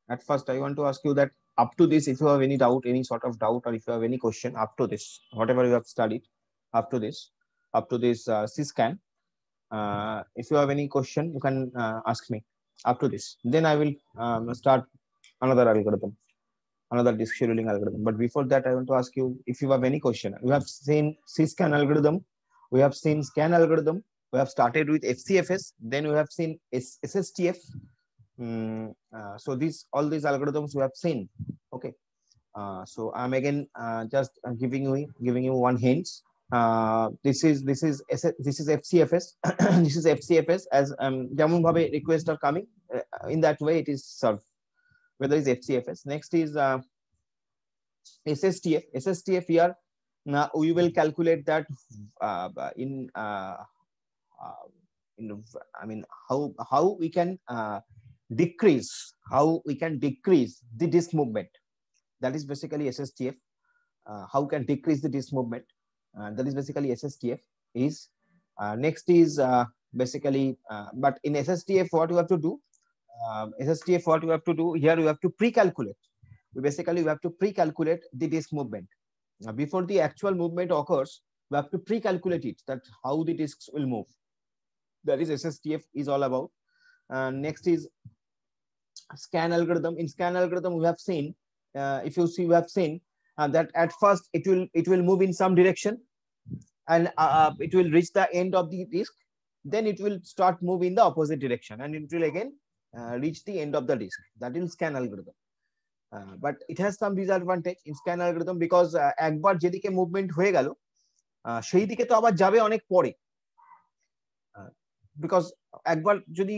At first, I want to ask you that up to this, if you have any doubt, any sort of doubt, or if you have any question up to this, whatever you have studied up to this CSCAN, if you have any question, you can ask me up to this. Then I will start another algorithm, another disk scheduling algorithm. But before that, I want to ask you if you have any question. We have seen CSCAN algorithm, we have seen scan algorithm, we have started with FCFS, then we have seen SSTF. So all these algorithms we have seen. Okay. So I'm again just giving you one hint. This is FCFS. This is FCFS as যেমন ভাবে requests are coming in that way it is served. Whether is FCFS. Next is SSTF. SSTF here we will calculate that in I mean how we can decrease the disk movement. That is basically SSTF. How can decrease the disk movement? That is basically SSTF. Is next is basically but in SSTF what you have to do? SSTF what you have to do here? You have to pre-calculate. We have to pre-calculate the disk movement before the actual movement occurs. We have to pre-calculate it, that how the disks will move. That is SSTF is all about. Next is scan algorithm. In scan algorithm we have seen if you see we have seen that at first it will move in some direction and it will reach the end of the disk, then it will start moving in the opposite direction and it will again reach the end of the disk. That is scan algorithm. But it has some disadvantage in scan algorithm because একবার যেদিকে movement হয়ে গেল সেই দিকে তো আবার যাবে অনেক পরে, বিকজ একবার যদি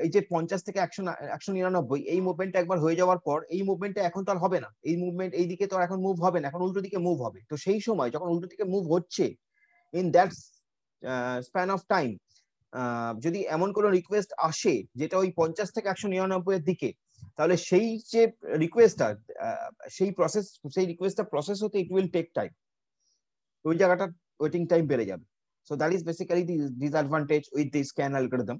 এই যে 50 থেকে 199 এই মুভমেন্ট একবার হয়ে যাওয়ার পর এই মুভমেন্টটা এখন তো আর হবে না, এই মুভমেন্ট এই দিকে তো এখন মুভ হবে না, এখন উল্টো দিকে মুভ হবে। তো সেই সময় যখন উল্টো দিকে মুভ হচ্ছে in that span of time যদি এমন কোনো রিকোয়েস্ট আসে যেটা ওই 50 থেকে 199 এর দিকে, তাহলে সেই যে রিকোয়েস্টটা সেই রিকোয়েস্টটা প্রসেস হতে ইট উইল টেক টাইম, ওই জায়গাটা ওয়েটিং টাইম বেড়ে যাবে। So that is basically the disadvantage with the scan algorithm.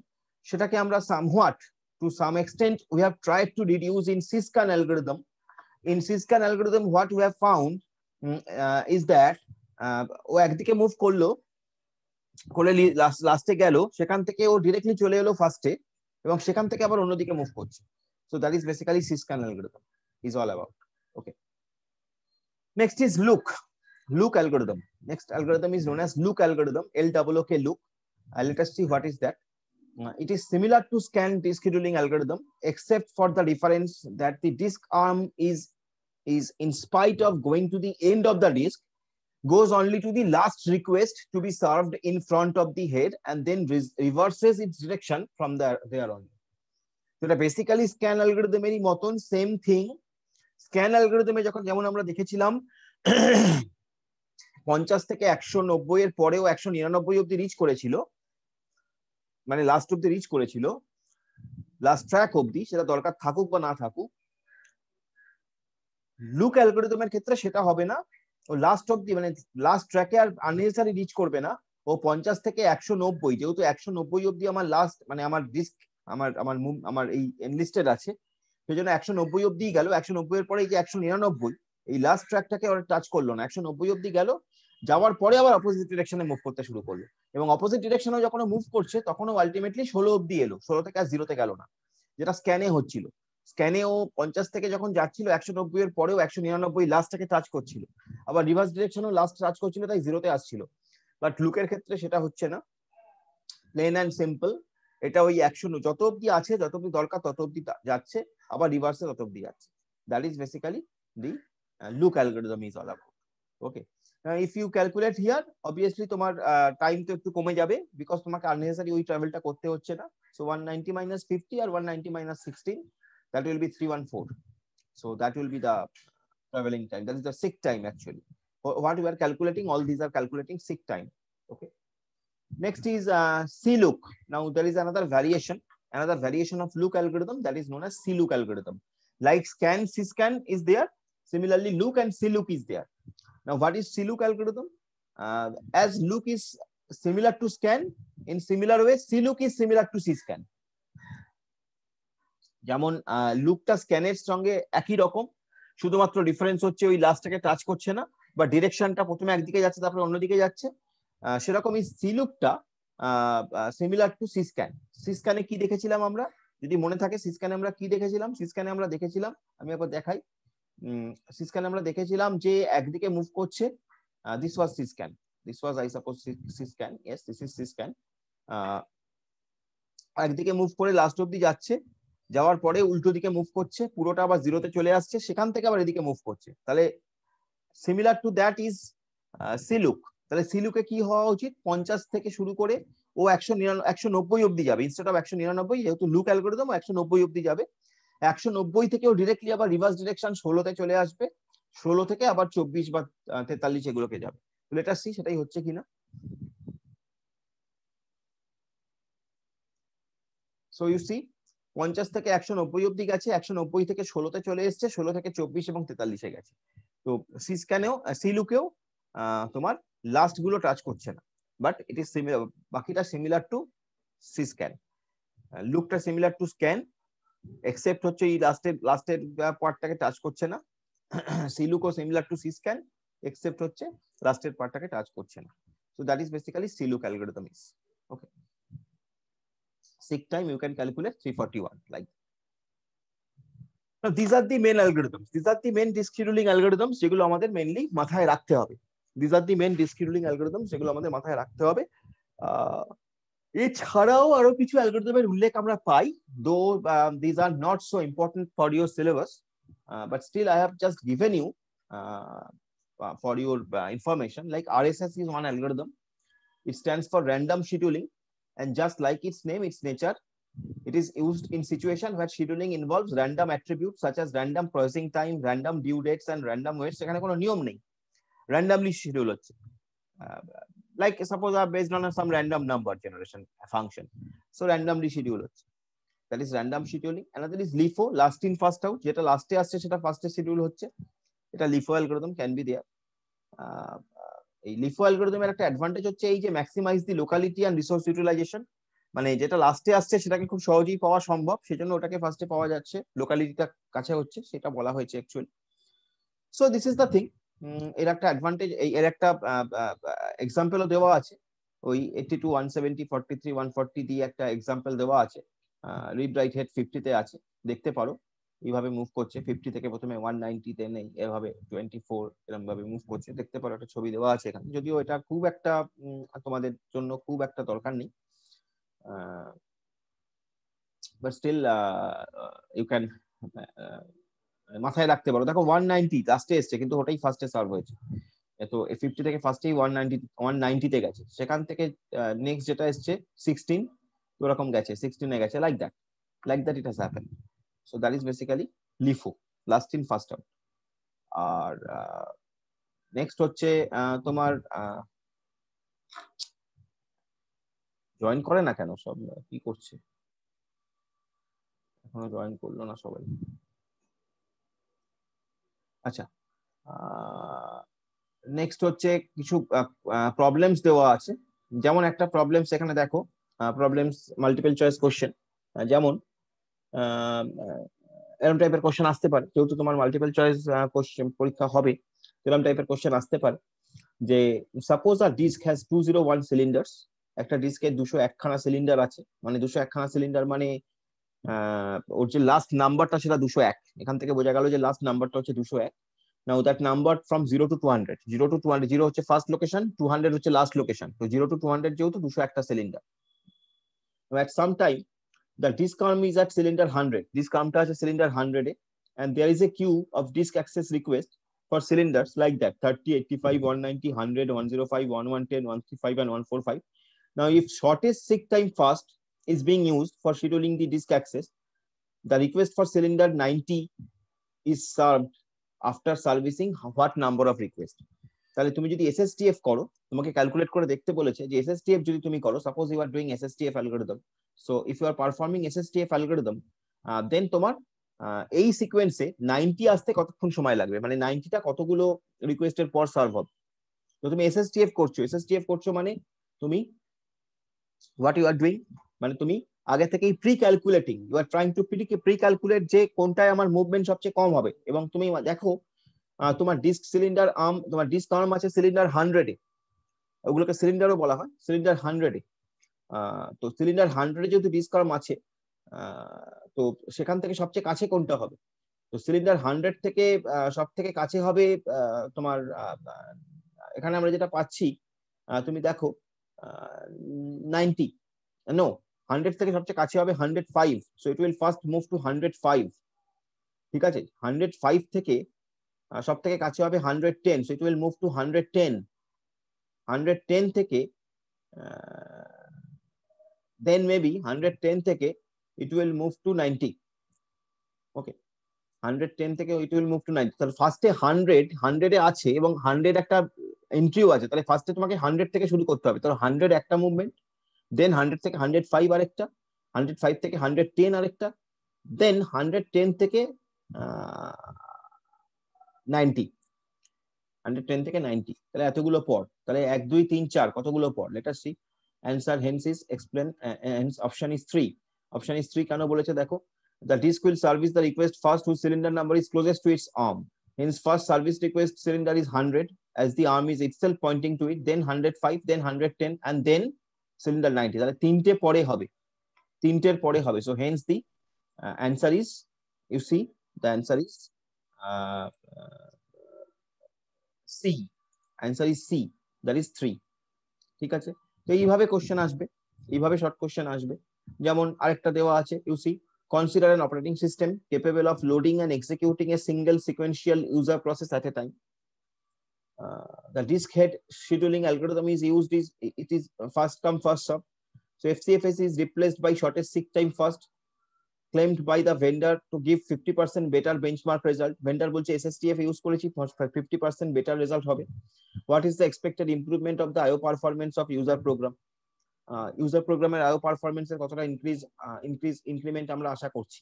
সেটাকে আমরা somewhat to some extent we have tried to reduce in CSCAN algorithm. In CSCAN algorithm what we have found is that ও একদিকে move করলো করে লাস্টে গেল, সেখান থেকে ও directly চলে এলো ফার্স্টে এবং সেখান থেকে আবার অন্যদিকে মুভ করছে। So that is basically CSCAN algorithm is all about. Okay. Next is Luke algorithm. Next algorithm is known as Luke algorithm. LOOK Luke. Let us see what is that. It is similar to scan disk scheduling algorithm, except for the difference that the disk arm is in spite of going to the end of the disk, goes only to the last request to be served in front of the head and then reverses its direction from there on. So এটা basically scan অ্যালগরিদমেরই মতন, same thing. Scan অ্যালগরিদমে যেমন আমরা দেখেছিলাম 50 থেকে 190 এর পরেও 199 অব্দি রিচ করেছিল, মানে লাস্ট অব্দি রিচ করেছিল, লাস্ট ট্র্যাক অব্দি, সেটা দরকার থাকুক বা না থাকুক। লুক অ্যালগরিদমের ক্ষেত্রে সেটা হবে না, ও লাস্ট অব্দি মানে লাস্ট ট্র্যাকে আর আননেসেসারি রিচ করবে না। ও 50 থেকে 190, যেহেতু 190 অব্দি আমার লাস্ট মানে আমার ডিস্ক আমার এই এনলিস্টেড আছে, সেই জন্য 190 অব্দি গেল। 190 এর পরে এই যে 199 এই লাস্ট ট্র্যাকটাকে ওরা টাচ করলো না, 190 অব্দি গেল, যাওয়ার পরে আবার অপোজিট ডিরেকশনে মুভ করতে শুরু করলো এবং অপোজিট ডিরেকশনে যখন মুভ করছে তখনও আলটিমেটলি 16 অব্দি এলো, 16 থেকে আর 0তে গেল না, যেটা স্ক্যানে হচ্ছিল। স্ক্যানে ও 50 থেকে যখন যাচ্ছিল 190 এর পরেও 199 লাস্টটাকে টাচ করছিল, আবার রিভার্স ডিরেকশনেও লাস্ট টাচ করছিল, তাই 0তে আসছিল। বাট লুকের ক্ষেত্রে সেটা হচ্ছে না, প্লেন অ্যান্ড সিম্পল। এটা ওই 100 যত অব্দি আছে, যত অব্দি দরকার তত অব্দি যাচ্ছে, আবার রিভার্সে তত অব্দি যাচ্ছে। That is basically the look algorithm is all about. Okay, if you calculate here obviously তোমার টাইম তো একটু কমে যাবে, বিকজ তোমাকে আননেসেসারি ওই ট্রাভেলটা করতে হচ্ছে না। So 190 minus 50 R 190 minus 16, that will be 314. So that will be the traveling time, that is the sick time actually. What we are calculating, all these are calculating sick time. Okay, next is CLOOK. Now there is another variation of Luke algorithm, that is known as CLOOK algorithm. Like scan CSCAN is there, similarly Luke and CLOOK is there. Now what is CLOOK algorithm? As Luke is similar to scan, in similar way CLOOK is similar to CSCAN. যেমন লুকটা স্ক্যানের সঙ্গে একই রকম, শুধুমাত্র difference হচ্ছে ওই লাস্টটাকে touch করছে না, বা ডিরেকশনটা প্রথমে একদিকে যাচ্ছে তারপরে অন্যদিকে যাচ্ছে। সেরকমই সি লুকটা similar to C scan. C স্ক্যানে কি দেখেছিলাম আমরা, যদি মনে থাকে সি স্ক্যানে আমরা কি দেখেছিলাম? সি স্ক্যানে আমরা দেখেছিলাম, আমি একবার দেখাই, সি স্ক্যানে আমরা দেখেছিলাম যে একদিকে মুভ করছে, this was C scan, this was I suppose C scan, yes this is C scan. একদিকে মুভ করে লাস্ট অব্দি যাচ্ছে, যাওয়ার পরে উল্টো দিকে মুভ করছে, পুরোটা আবার জিরোতে চলে আসছে, সেখান থেকে আবার এদিকে মুভ করছে। তাহলে সিমিলার টু দ্যাট ইজ সিলুক। তাহলে সিলুকে কি হওয়া উচিত? 50 থেকে শুরু করে ও 190 অব্দি যাবে, ইনস্টেড অফ 199, যেহেতু লুক অ্যালগরিদম 190 অব্দি যাবে। 190 থেকে ও ডিরেক্টলি আবার রিভার্স ডিরেকশন 16তে চলে আসবে, 16 থেকে আবার 24 বা 43 এগুলোকে যাবে। লেট আস সি সেটাই হচ্ছে কিনা। সো ইউ সি 50 থেকে 190 অব্দি গেছে, 190 থেকে 16তে চলে এসছে, 16 থেকে 24 এবং 43-এ গেছে। তো সি স্ক্যানেও সি লুকেও তোমার লাস্ট গুলো টাচ করছে না, বাট ইট ইজ সিমিলার, বাকিটা সিমিলার টু সি স্ক্যান। লুকটা সিমিলার টু স্ক্যান, এক্সেপ্ট হচ্ছে এই লাস্টের পার্টটাকে টাচ করছে না। সি লুকও similar to C scan, except হচ্ছে লাস্টের পার্টটাকে টাচ করছে না। So that is basically C look algorithm is okay. Seek time you can calculate 341 like. Now these are the main algorithms, these are the main disk scheduling algorithms যেগুলো আমাদের mainly মাথায় রাখতে হবে। These are the main disk scheduling algorithms যেগুলো আমাদের মাথায় রাখতে হবে। এছাড়াও আরো কিছু অ্যালগরিদমের উল্লেখ আমরা পাই, though these are not so important for your syllabus, but still I have just given you for your information. Like RSS is one algorithm, it stands for random scheduling, and just like its name, its nature, it is used in situation where scheduling involves random attributes such as random processing time, random due dates and random weights। এখানে কোনো নিয়ম নেই, randomly schedule হচ্ছে, like suppose are based on some random number generation function, so randomly schedule হচ্ছে, that is random scheduling। another is LIFO, last in first out, যেটা লাস্টে আসছে সেটা ফার্স্টে শিডিউল হচ্ছে, এটা LIFO algorithm can be there. এই লিফো অ্যালগরিদমের একটা অ্যাডভান্টেজ হচ্ছে এই যে maximize the locality and resource utilization, মানে যেটা লাস্টে আসছে সেটাকে খুব সহজেই পাওয়া সম্ভব, সেজন্য ওটাকে ফার্স্টে পাওয়া যাচ্ছে, লোকালিটিটা কাছে হচ্ছে, সেটা বলা হয়েছে actually. So this is the thing, এর একটা অ্যাডভান্টেজ, এর একটা এক্সাম্পলও দেওয়া আছে, ওই 82 170 43 140 দিয়ে একটা এক্সাম্পল দেওয়া আছে, রিড রাইট হেড 50 তে আছে, দেখতে পারো এইভাবে মুভ করছে, 50 থেকে প্রথমে 190 তে নেই, এভাবে 24 এরকম ভাবে মুভ করছে, দেখতে পারো একটা ছবি দেওয়া আছে এখানে, যদিও এটা খুব একটা তোমাদের জন্য খুব একটা দরকার নেই, বাট স্টিল ইউ ক্যান মাথায় রাখতে পারো। দেখো 190 লাস্টে এসছে কিন্তু ওটাই ফার্স্টে সার্ভ হয়েছে, তো 50 থেকে ফার্স্টেই 190 তে গেছে, সেখান থেকে নেক্সট যেটা এসছে 16 ওরকম গেছে, 16 এ গেছে, like that it has happened. So that is basically LIFO, last in first out. আর নেক্সট হচ্ছে তোমার জয়েন করে না কেন সব, কি করছে এখনো জয়েন করলো না সবাই? আচ্ছা, নেক্সট হচ্ছে কিছু প্রবলেমস দেওয়া আছে, যেমন একটা প্রবলেমস এখানে দেখো, প্রবলেমস মাল্টিপল চয়েস কোশ্চেন, যেমন এরকম টাইপের কোশ্চেন আসতে পারে, যেহেতু তোমার মাল্টিপল চয়েস কোশ্চেন পরীক্ষা হবে, এরকম টাইপের কোশ্চেন আসতে পারে যে suppose a disk has 201 cylinders, একটা ডিস্কে 201 খানা সিলিন্ডার আছে, মানে 201 খানা সিলিন্ডার মানে ওর যে লাস্ট নাম্বারটা সেটা 201, এখান থেকে বোঝা গেল যে লাস্ট নাম্বারটা হচ্ছে 201। Now that number from 0 to 200, 0 to 200, 0 হচ্ছে ফার্স্ট লোকেশন, 200 হচ্ছে লাস্ট লোকেশন, তো 0 to 200 যেহেতু 201টা cylinder. At some time the disk arm is at cylinder 100, disk armটা আছে cylinder 100 A, and there is a queue of disk access request for cylinders like that 30 85 190 100 105 1110 135 and 145. Now if shortest seek time fast is being used for scheduling the disk access, the request for cylinder 90 is served after servicing what number of request। তাহলে তুমি যদি SSTF করো, তোমাকে calculate করে দেখতে বলেছে যে SSTF যদি তুমি করো, suppose you are doing SSTF algorithm, so if you are performing SSTF algorithm, then তোমার এই সিকোয়েন্সে 90 আসতে কতক্ষণ সময় লাগবে, মানে 90টা কতগুলো রিকোয়েস্টের পর সার্ভ হবে। তো তুমি SSTF করছো মানে তুমি হোয়াট ইউ আর ডুইং, মানে তুমি আগে থেকেই pre calculating, you are trying to pre calculate যে কোনটায় আমার মুভমেন্ট সবচেয়ে কম হবে। এবং তুমি দেখো তোমার ডিস্ক সিলিন্ডার আর্ম, তোমার ডিস্ক আর্ম আছে সিলিন্ডার 100-এ, ওগুলোকে সিলিন্ডারও বলা হয়, সিলিন্ডার 100-এ। তো সিলিন্ডার 100-এ যেহেতু ডিস্ক আর্ম আছে, তো সেখান থেকে সবচেয়ে কাছে কোনটা হবে? তো সিলিন্ডার 100 থেকে সব থেকে কাছে হবে তোমার এখানে আমরা যেটা পাচ্ছি, তুমি দেখো 90, নো, 100 থেকে সবচেয়ে কাছে হবে 105, so it will first move to 105। ঠিক আছে, 105 থেকে সব থেকে কাছে হবে 110, so it will move to 110। 110 থেকে দেন মেবি 110 থেকে ইট উইল মুভ টু 90। ওকে, 110 থেকে ইট উইল মুভ টু 90। তাহলে ফার্স্টে 100 এ আছে এবং 100 একটা এন্ট্রিও আছে, তাহলে ফার্স্টে তোমাকে 100 থেকে শুরু করতে হবে। তাহলে 100 একটা মুভমেন্ট, দেন 100 থেকে 105 আরেকটা, 105 থেকে 110 আরেকটা, দেন 110 থেকে 90, 110 থেকে 90, তাহলে এতগুলো পর, তাহলে 1 2 3 4 কতগুলো পর? Let us see. Answer hence is explain, hence option is 3। Option is 3 কেন বলেছে দেখো, the disk will service the request first whose cylinder number is closest to its arm, hence first service request cylinder is 100 as the arm is itself pointing to it, then 105, then 110 and then cylinder 90। তাহলে তিনটে পরে হবে, তিনটের পরে হবে, so hence the answer is, you see, the answer is uh, C, answer is C, that is 3। ঠিক আছে, তো এইভাবে কোশ্চেন আসবে, এইভাবে শর্ট কোশ্চেন আসবে। যেমন আরেকটা দেওয়া আছে, you see, consider an operating system capable of loading and executing a single sequential user process at a time. The disk head scheduling algorithm is used, it is first come first serve. So FCFS is replaced by shortest seek time first, claimed by the vendor to give 50% better benchmark result. Vendor বলছে SSTF use করেছি 50% better result হবে। What is the expected improvement of the IO performance of user program? User প্রোগ্রামের আইও পারফরম্যান্সের কতটা increment আমরা আশা করছি।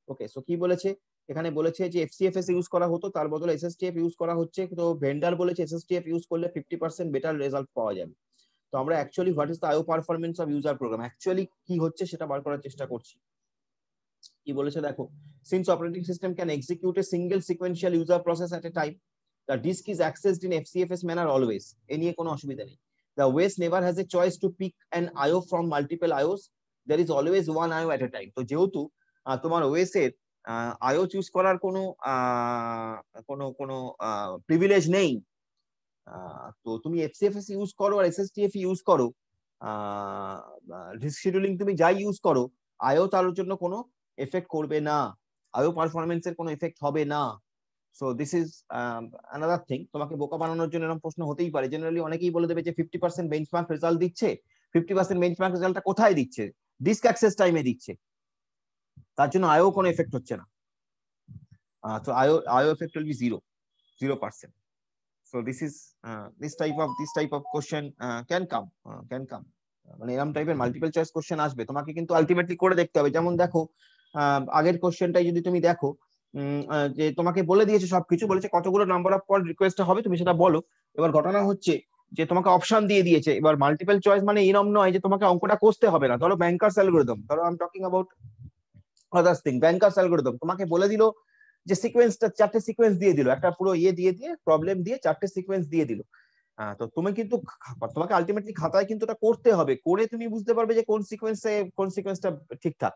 ওকে, so কি বলেছে এখানে? বলেছে যে এফসিএফএস ইউজ করা হতো, তার বদলে এসএসটিএফ ইউজ করা হচ্ছে। তো ভেন্ডার বলেছে এসএসটিএফ ইউজ করলে 50% বেটার রেজাল্ট পাওয়া যাবে। তো আমরা actually what is the IO performance of user program, actually কি হচ্ছে সেটা বার করার চেষ্টা করছি। কি বলেছে দেখো, since operating system can execute a single sequential user process at a time, the disk is accessed in FCFS manner always. এ নিয়ে কোনো অসুবিধা নেই। The OS never has a choice to pick an IO from multiple IOs. There is always one IO at a time. তো যেহেতু তোমার OS এর IO choose করার কোনো কোনো প্রিভিলেজ নেই, তো তুমি এফসিএফএস ইউজ করো আর এসএসটিএফ ইউজ করো, ডিস্ক শিডিউলিং তুমি যাই ইউজ করো, IO তার জন্য কোনো এফেক্ট করবে না, IO পারফরম্যান্সের কোনো এফেক্ট হবে না। So this is another thing. তোমাকে বোকা বানানোর জন্য এরকম প্রশ্ন হতেই পারে। জেনারেলি অনেকেই বলে দেবে যে 50% বেঞ্চমার্ক রেজাল্ট দিচ্ছে, 50% বেঞ্চমার্ক রেজাল্টটা কোথায় দিচ্ছে? ডিস্ক অ্যাক্সেস টাইমে দিচ্ছে, তার জন্য আইও কোনো এফেক্ট হচ্ছে না। তো IO effect will be 0%। So this type of question can come, মানে এরকম টাইপের মাল্টিপল চয়েস কোশ্চেন আসবে, তোমাকে কিন্তু আলটিমেটলি করে দেখতে হবে। যেমন দেখো আগের কোশ্চেনটাই যদি তুমি দেখো, যে তোমাকে বলে দিয়েছে সবকিছু, বলেছে কতগুলো নাম্বার অফ কল রিকোয়েস্ট হবে তুমি সেটা বলো। এবার ঘটনা হচ্ছে যে তোমাকে অপশন দিয়ে দিয়েছে। এবার মাল্টিপল চয়েস মানে এরকম নয় যে তোমাকে অঙ্কটা কষতে হবে না। ধরো ব্যাংকার্স অ্যালগরিদম, ধরো I am talking about others thing, bankers algorithm তোমাকে বলে দিল যে সিকোয়েন্সটা 4টে সিকোয়েন্স দিয়ে দিল, একটা পুরো দিয়ে প্রবলেম দিয়ে 4টে সিকোয়েন্স দিয়ে দিল। তো তুমি কিন্তু তোমাকে আলটিমেটলি খাতায় কিন্তু এটা করতে হবে, করে তুমি বুঝতে পারবে যে কোন সিকোয়েন্সটা ঠিকঠাক।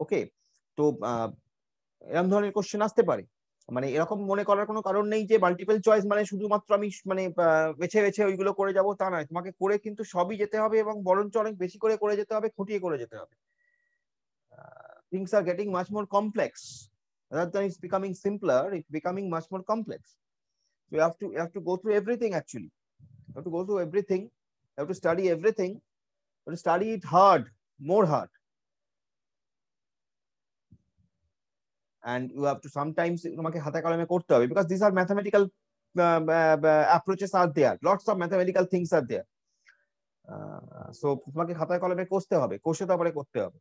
ওকে, তো এরকম ধরনের কোশ্চেন আসতে পারে। মানে এরকম মনে করার কোনো কারণ নেই যে মাল্টিপল চয়েস মানে শুধুমাত্র আমি মানে বেছে বেছে ওইগুলো করে যাব, তা নয়। তোমাকে করে কিন্তু সবই যেতে হবে এবং বরঞ্চ অনেক বেশি করে যেতে হবে, খুঁটিয়ে করে যেতে হবে। Things are getting much more complex rather than it's becoming simpler, it's becoming much more complex. So you have to go through everything. Actually you have to go through everything, you have to study everything, you have to study it hard, more hard, and you have to sometimes তোমাকে হাতে কলমে করতে হবে, because these are mathematical approaches are there, lots of mathematical things are there. So তোমাকে খাতায় কলমে কষতে হবে, কষে তারপরে করতে হবে।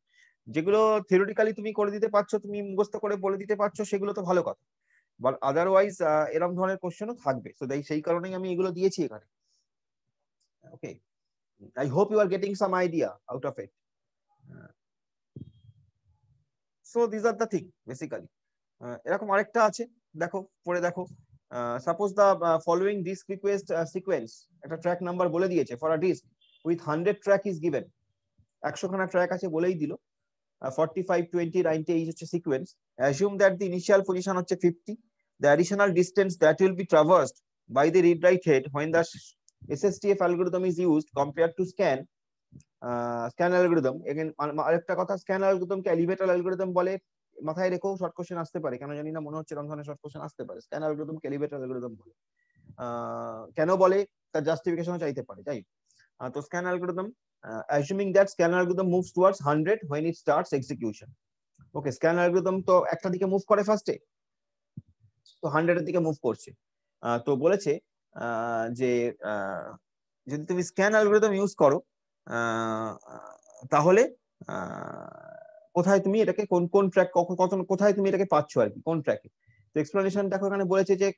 যেগুলো থিওরিটিক্যালি তুমি করে দিতে পারছো, তুমি মুখস্থ করে বলে দিতে পারছো, সেগুলো তো ভালো কথা, বাট আদারওয়াইজ এরকম ধরনের কোশ্চেনও থাকবে। তো সেই কারণেই আমি এগুলো দিয়েছি এখানে। ওকে, I hope you are getting some idea out of it. So this are the thing basically. এরকম আরেকটা আছে, দেখো পড়ে দেখো। Suppose the following disk request sequence, একটা ট্র্যাক নাম্বার বলে দিয়েছে for a disk with 100 track is given. 100 খানা ট্র্যাক আছে বলেই দিল, 45 20 90 এই হচ্ছে sequence. Assume that the initial position হচ্ছে 50, the additional distance that will be traversed by the read write head when the SSTF algorithm is used compared to scan algorithm। again আরেকটা কথা, scan algorithm কে elevator algorithm বলে, মাথায় রেখো, short question আসতে পারে, কেন জানি না মনে হচ্ছে এরকম ধরনের শর্ট কোশ্চেন আসতে পারে। স্ক্যান অ্যালগরিদম কে এলিভেটর অ্যালগরিদম বলে, কেন বলে তার জাস্টিফিকেশনও চাইতে পারে, তাই। তো scan algorithm, assuming that scan algorithm moves towards 100 when it starts execution। Okay, scan algorithm তো একটা দিকে মুভ করে ফার্স্টে, তো 100 এর দিকে মুভ করছে। তো বলেছে যে যদি তুমি স্ক্যান অ্যালগরিদম ইউজ করো তাহলে কোথায় তুমি এটাকে কোন কোন ট্র্যাক কোথায় তুমি এটাকে পাচ্ছ আর কি, কোন ট্র্যাকে। তো এক্সপ্লেনেশন দেখো, এখানে বলেছে যে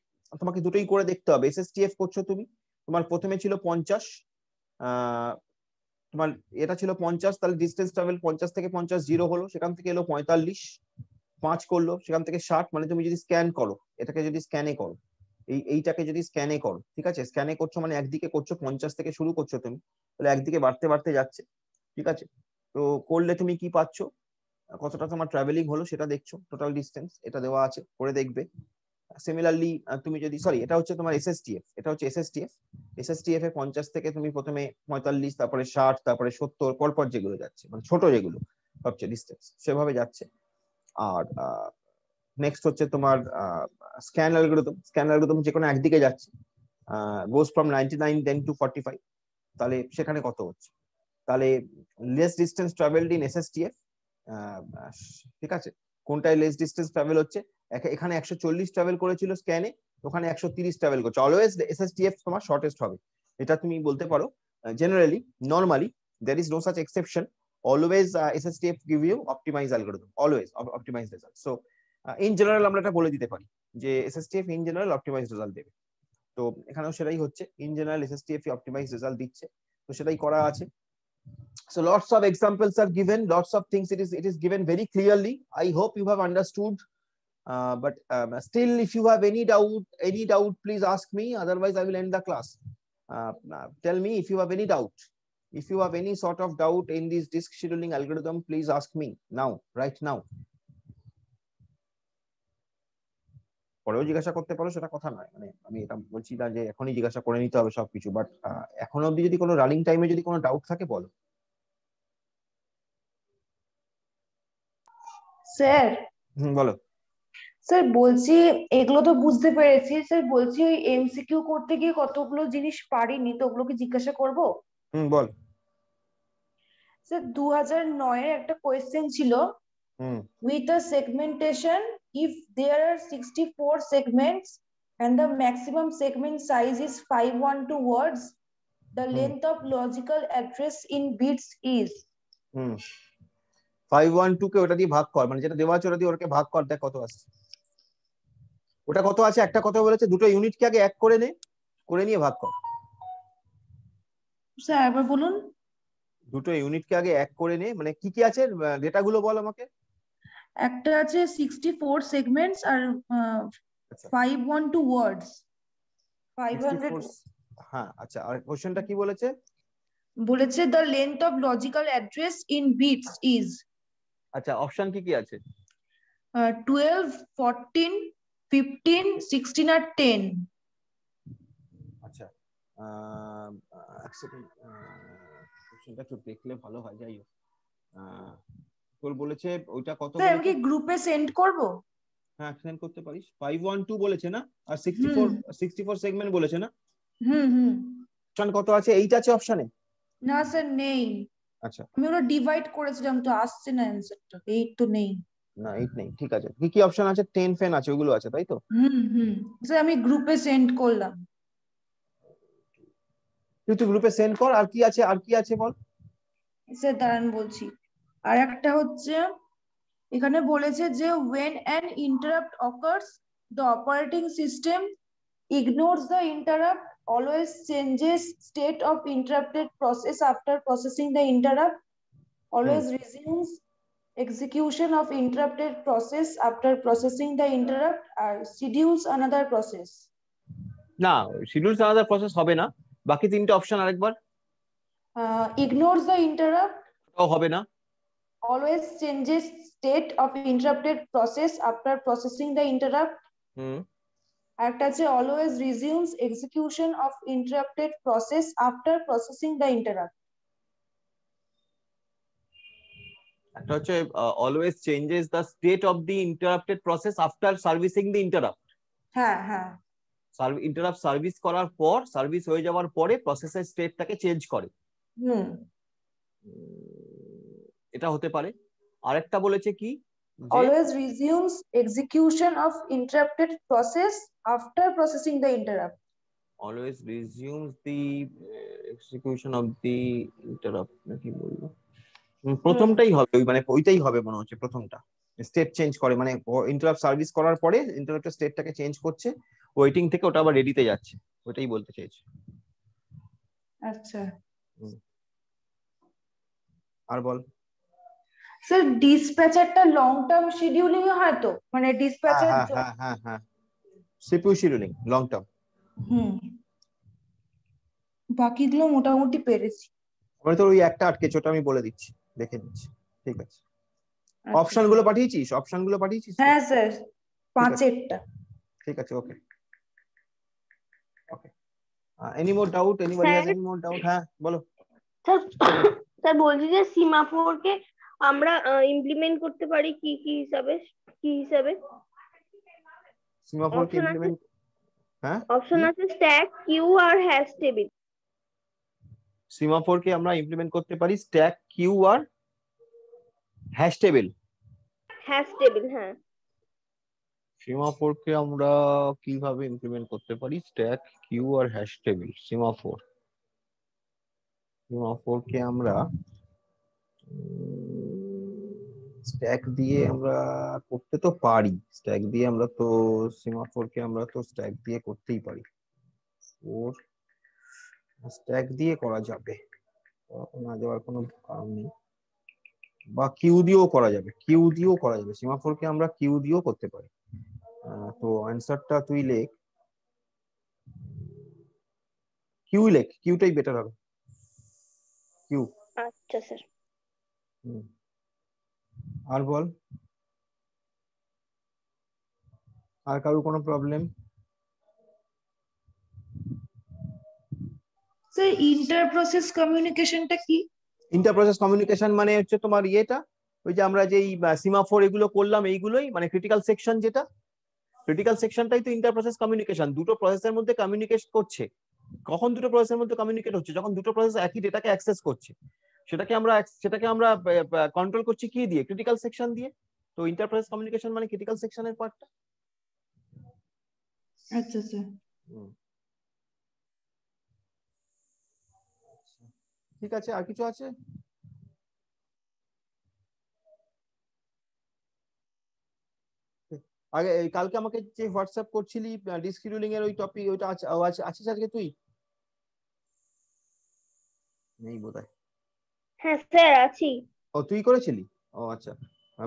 তোমাকে দুটোই করে দেখতে হবে। এসএসটিএফ করছো তুমি, তোমার প্রথমে ছিল 50, তোমার এটা ছিল 50, তাহলে ডিস্টেন্স ট্রাভেল 50 থেকে 50 জিরো হলো, সেখান থেকে এলো 45, 5 করলো, সেখান থেকে 60। মানে তুমি যদি স্ক্যান করো, এটাকে যদি স্ক্যানে করো, এইটাকে যদি স্ক্যানে করো, ঠিক আছে, স্ক্যানে করছো মানে একদিকে করছো, 50 থেকে শুরু করছো তুমি, তাহলে একদিকে বাড়তে বাড়তে যাচ্ছে, ঠিক আছে। তো করলে তুমি কি পাচ্ছ, কতটা তোমার ট্রাভেলিং হলো সেটা দেখছো, টোটাল ডিস্টেন্স এটা দেওয়া আছে, করে দেখবে। সিমিলারলি তুমি যদি, সরি এটা হচ্ছে তোমার এসএসটিএফ, এটা হচ্ছে এসএসটিএফ। এসএসটিএফ এ 50 থেকে তুমি প্রথমে 45, তারপরে 60, তারপরে 70, পরপর যেগুলো যাচ্ছে, মানে ছোট যেগুলো সবচেয়ে ডিস্টেন্স সেভাবে যাচ্ছে। আর নেক্সট হচ্ছে তোমার স্ক্যান অ্যালগরিদম। স্ক্যান অ্যালগরিদম যে কোনো একদিকে যাচ্ছে, গোস ফ্রম 99 দেন টু 45, তাহলে সেখানে কত হচ্ছে, তাহলে লেস ডিস্টেন্স ট্রাভেলড ইন এসএসটিএফ, ঠিক আছে, কোনটায় লেস ডিস্টেন্স ট্রাভেল হচ্ছে, এখানে 140 ট্রাভেল করেছিল স্ক্যানে, ওখানে 130 ট্রাভেল করছে, অলওয়েজ এসএসটিএফ তোমার শর্টেস্ট হবে, এটা তুমি বলতে পারো। Generally, normally, there is no such exception, always SSTF give you optimized algorithm, always optimized result। So in general আমরা এটা বলে দিতে পারি যে SSTF in general optimized result দেবে। তো এখানেও সেটাই হচ্ছে, in general SSTF optimized result দিচ্ছে, তো সেটাই করা আছে। So lots of examples are given, lots of things it is given very clearly. I hope you have understood, but still if you have any doubt please ask me, otherwise I will end the class। Tell me if you have any doubt, if you have any sort of doubt in this disk scheduling algorithm, please ask me now, right now। পরেও জিজ্ঞাসা করতে পারো, সেটা কথা নয়, মানে আমি এটা বলছি না যে এখনই জিজ্ঞাসা করে নিতে হবে সবকিছু, বাট এখন অবধি যদি কোনো রানিং টাইমে যদি কোনো ডাউট থাকে বলো। স্যার, বলো। স্যার বলছি এগুলো তো বুঝতে পেরেছি স্যার, বলছি ওই এমসিকিউ করতে গিয়ে কতগুলো জিনিস পারিনি, তো ওগুলো কি জিজ্ঞাসা করব? বল। স্যার 2009 এর একটা কোয়েশ্চেন ছিল, with a segmentation, if there are 64 segments and the maximum segment size is 512 words, the length of logical address in bits is। 512 কে ওটা দিয়ে ভাগ কর, মানে যেটা দেওয়া আছে ওটা দিয়ে ওটাকে ভাগ কর, দেখ কত আসছে। ওটা কত আছে, একটা কথা বলেছে, দুটো ইউনিটকে আগে এক করে নে, করে নিয়ে ভাগ কর। স্যার একবার বলুন। দুটো ইউনিটকে আগে এক করে নে, মানে কি কি আছে ডেটা গুলো বল আমাকে। একটা আছে 64 সেগমেন্টস আর 512 ওয়ার্ডস, 500। হ্যাঁ আচ্ছা, আর কোশ্চেনটা কি বলেছে? বলেছে the length of logical address in bits is. আচ্ছা, অপশন কি কি আছে? 12, 14, 15, 16 আর 10। আচ্ছা, এক সেকেন্ড, কোশ্চেনটা একটু দেখলে ভালো হয়, যাই হোক। তোর বলেছে ওইটা কত বলেছে? আমি কি গ্রুপে সেন্ড করব? হ্যাঁ সেন্ড করতে পারিস। 512 বলেছে না, আর 64 সেগমেন্ট বলেছে না। অপশন কত আছে? 8 আছে অপশনে? না স্যার নেই। আচ্ছা, আমি ওটা ডিভাইড করেছিলাম তো আসছে না অ্যানসারটা, 8 তো নেই। না 8 নেই, ঠিক আছে। কি কি অপশন আছে? 10 ফেন আছে, ওইগুলো আছে তাই তো? স্যার আমি গ্রুপে সেন্ড করলাম। তুই গ্রুপে সেন্ড কর। আর কি আছে, আর কি আছে বল। স্যার দাঁড়ান বলছি। আর একটা হচ্ছে, এখানে বলেছে যে when an interrupt occurs, the operating system ignores the interrupt, always changes state of interrupted process after processing the interrupt, always resumes execution of interrupted process after processing the interrupt are schedules another process. না, schedules আলাদা process হবে না। বাকি তিনটে option আরেকবার। ignores the interrupt, ওটাও হবে না। always changes state of interrupted process after processing the interrupt, একটা আছে always resumes execution of interrupted process after processing the interrupt, একটা হচ্ছে always changes the state of the interrupted process after servicing the interrupt। হ্যাঁ হ্যাঁ, interrupt service করার পর, service হয়ে যাওয়ার পরে প্রসেসের স্টেটটাকে চেঞ্জ করে। এটা হতে পারে। আরেকটা বলেছে কি, always resumes execution of interrupted process after processing the interrupt, always resumes the execution of the interrupt, নাকি বলবো প্রথমটাই হবে, মানে ওইটাই হবে মনে হচ্ছে, প্রথমটা স্টেট চেঞ্জ করে, মানে ইন্টারাপ্ট সার্ভিস করার পরে ইন্টারাপ্টের স্টেটটাকে চেঞ্জ করছে, ওয়েটিং থেকে ওটা আবার রেডিতে যাচ্ছে, ওইটাই বলতে চাইছি। আচ্ছা, আর বল। স্যার ডিসপ্যাচারটা লং টার্ম শিডিউলিং এ হয় তো, মানে ডিসপ্যাচার, হ্যাঁ হ্যাঁ হ্যাঁ, সিপিইউ শিডিউলিং লং টার্ম। বাকিগুলো মোটামুটি পেরেছি। আমি তো ওই একটা আটকেছে, ওটা আমি বলে দিচ্ছি, দেখে নিচ্ছি। ঠিক আছে, অপশন গুলো পাঠিয়েছিস? অপশন গুলো পাঠিয়েছিস? হ্যাঁ স্যার, 5-এরটা। ঠিক আছে, okay okay. Any more doubt? Anybody has any more doubt? হ্যাঁ বলো। স্যার বলছি যে সিমাফোরকে আমরা ইমপ্লিমেন্ট করতে পারি কি হিসাবে? সিমাফোরকে ইমপ্লিমেন্ট, হ্যাঁ অপশন আছে stack, Q R hash table. সিমাফোরকে আমরা ইমপ্লিমেন্ট করতে পারি stack, Q R hash table. হ্যাঁ। সিমাফোরকে আমরা কিভাবে ইমপ্লিমেন্ট করতে পারি stack, Q R hash table? সিমাফোরকে আমরা স্ট্যাক দিয়ে আমরা করতে তো পারি, স্ট্যাক দিয়ে আমরা তো সিমাফোরকে আমরা তো স্ট্যাক দিয়ে করতেই পারি, স্ট্যাক দিয়ে করা যাবে, না যাওয়ার কোনো কারণ নেই। বা কিউ দিয়েও করা যাবে, সিমাফোরকে আমরা কিউ দিয়েও করতে পারি। তো অ্যানসারটা তুই লেখ, কিউটাই বেটার হবে, কিউ। আচ্ছা স্যার। আর বল, আর কারোর কোনো প্রবলেম? স্যার ইন্টার প্রসেস কমিউনিকেশনটা কি? ইন্টার প্রসেস কমিউনিকেশন মানে হচ্ছে তোমার ইয়েটা, ওই যে আমরা যেই সিমাফোর এগুলো করলাম, এইগুলোই মানে ক্রিটিক্যাল সেকশন, যেটা ক্রিটিক্যাল সেকশনটাই তো ইন্টার প্রসেস কমিউনিকেশন। দুটো প্রসেসের মধ্যে কমিউনিকেট করছে। কখন দুটো প্রসেসের মধ্যে কমিউনিকেট হচ্ছে? যখন দুটো প্রসেস একই ডেটাকে অ্যাক্সেস করছে, সেটাকে আমরা কন্ট্রোল করছি কি দিয়ে? ক্রিটিক্যাল সেকশন দিয়ে। তো ইন্টার প্রসেস কমিউনিকেশন মানে ক্রিটিক্যাল সেকশনের পার্টটা। আচ্ছা স্যার, ঠিক আছে। আর কিছু আছে? আগে কালকে আমাকে যে হোয়াটসঅ্যাপ করছিলি ডিসকিউলিং এর ওই টপিক, ওইটা আছিস আজকে তুই? নেই বোধহয়। হ্যাঁ স্যার আছি। ও তুই করেছিলি? ও আচ্ছা,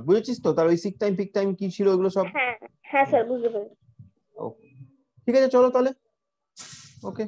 বুঝেছিস তো তার ওই সিক টাইম পিক টাইম কি ছিল ওগুলো সব? হ্যাঁ স্যার বুঝতে পেরেছি। ঠিক আছে, চলো তাহলে। ওকে।